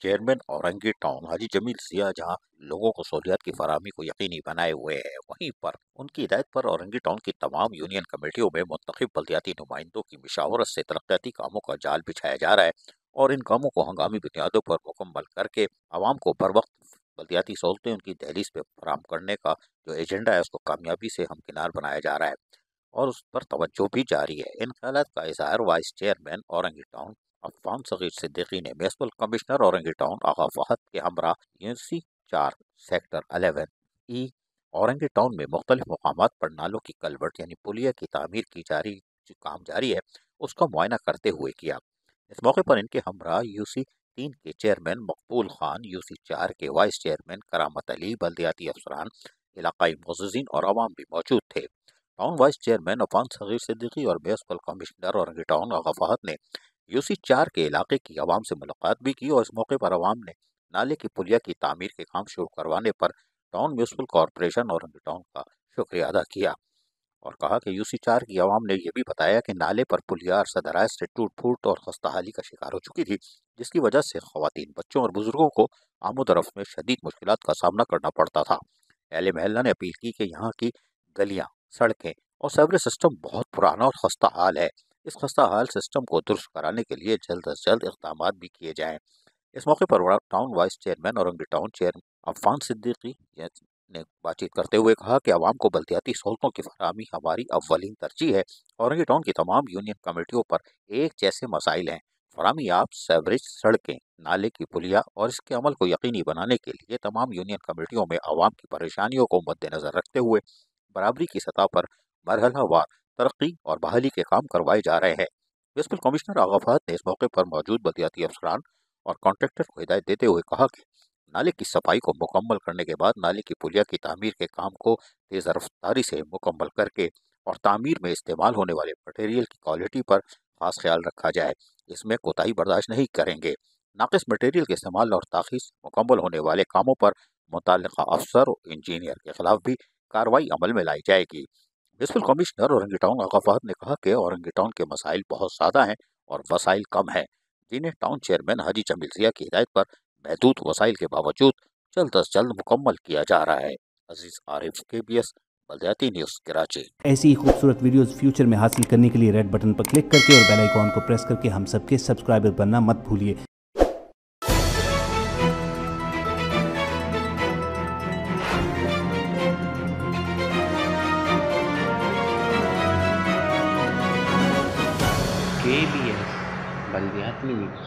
Chairman Orangi town हाजी जमील सिया जहां लोगों को सहूलियात की फराहमी को यकीनी बनाए हुए है, वहीं पर उनकी हिदायत पर औरंगी टाउन की तमाम यूनियन कमेटियों में मुंतखब बल्दियाती नुमाइंदों की मशावरत से तरक्याती कामों का जाल बिछाया जा रहा है और इन कामों को हंगामी बुनियादों पर मुकम्मल करके आवाम को बर वक्त बल्दियाती सहूलतें उनकी दहलीज पे फराहम करने का जो एजेंडा है उसको कामयाबी से हमकिनार बनाया जा रहा है और उस पर तवज्जो भी जारी है। इन ख्यालात का इजहार vice chairman Orangi Town Afan Saghir Siddiqui ने municipal commissioner Orangi Town Agha Fahad के हमरा यूनिसी 4 सेक्टर 11 ई औरंगी टाउन में मुख्तलिफ मकामात पर नालों की कलवर्ट यानी पुलिया की तामीर की काम जारी है उसका मुआयना करते हुए किया। इस मौके पर इनके हमरा यूसी 3 के चेयरमैन मकबूल खान, यूसी 4 के वाइस चेयरमैन करामत अली, बल्दियाती अफसरान, इलाकाई मुअज़्ज़िज़ीन और आवाम भी मौजूद थे। Town vice chairman Afan Saghir Siddiqui और municipal commissioner Orangi Town Agha Fahad ने यूसी 4 के इलाके की आवाम से मुलाकात भी की और इस मौके पर आवाम ने नाले की पुलिया की तामीर के काम शुरू करवाने पर town municipal corporation Orangi town का शुक्रिया अदा किया और कहा कि यूसी 4 की आवाम ने यह भी बताया कि नाले पर पुलिया अरसा दराज से टूट फूट और खस्ताहाली का शिकार हो चुकी थी, जिसकी वजह से खवातीन, बच्चों और बुजुर्गों को आमद और रफ्त में शदीद मुश्किलात का सामना करना पड़ता था। अहले महल्ला ने अपील की कि यहाँ की गलियाँ, सड़कें और सेवरेज सिस्टम बहुत पुराना और खस्ता हाल है। इस खस्ता हाल सिस्टम को दुरुस्त कराने के लिए जल्द अज जल्द इक़दाम भी किए जाएँ। इस मौके पर town vice chairman Orangi Town chair Afan Siddiqui ने बातचीत करते हुए कहा कि आवाम को बल्दियाती सहूलतों की फराहमी हमारी अव्वलीन तरजीह है। औरंगी टाउन की तमाम यूनियन कमेटियों पर एक जैसे मसाइल हैं। फराहमी आप सेवरेज, सड़कें, नाले की पुलिया और इसके अमल को यकीनी बनाने के लिए तमाम यूनियन कमेटियों में आवाम की परेशानियों को मद्देनजर रखते हुए बराबरी की सतह पर मरहलावार तरक्की और बहाली के काम करवाए जा रहे हैं। म्युनिसिपल कमिश्नर आगा फहद ने इस मौके पर मौजूद बल्दियाती अफसरान और कॉन्ट्रैक्टर को हिदायत देते हुए कहा कि नाले की सफाई को मुकम्मल करने के बाद नाले की पुलिया की तामीर के काम को तेज़ रफ्तारी से मुकम्मल करके और तामीर में इस्तेमाल होने वाले मटेरियल की क्वालिटी पर खास ख्याल रखा जाए। इसमें कोताही बर्दाश्त नहीं करेंगे। नाकिस मटेरियल के इस्तेमाल और ताख़ीर मुकम्मल होने वाले कामों पर मुतल्लिका अफसर और इंजीनियर के खिलाफ भी कार्रवाई अमल में लाई जाएगी। Municipal commissioner Orangi Town Agha Fahad ने कहा कि औरंगी टाउन के मसाइल बहुत ज़्यादा हैं और वसाइल कम हैं, जिन्हें टाउन चेयरमैन हाजी जमील सिया की हिदायत पर महदूद वसाइल के बावजूद जल्द अज जल्द मुकम्मल किया जा रहा है। अजीज आरिफ, KBS बल्दियाती न्यूज़, कराची। ऐसी ही खूबसूरत वीडियोस फ्यूचर में हासिल करने के लिए रेड बटन पर क्लिक करके और बेल आइकॉन को प्रेस करके हम सबके सब्सक्राइबर बनना मत भूलिए। KBS बल्दियाती न्यूज़।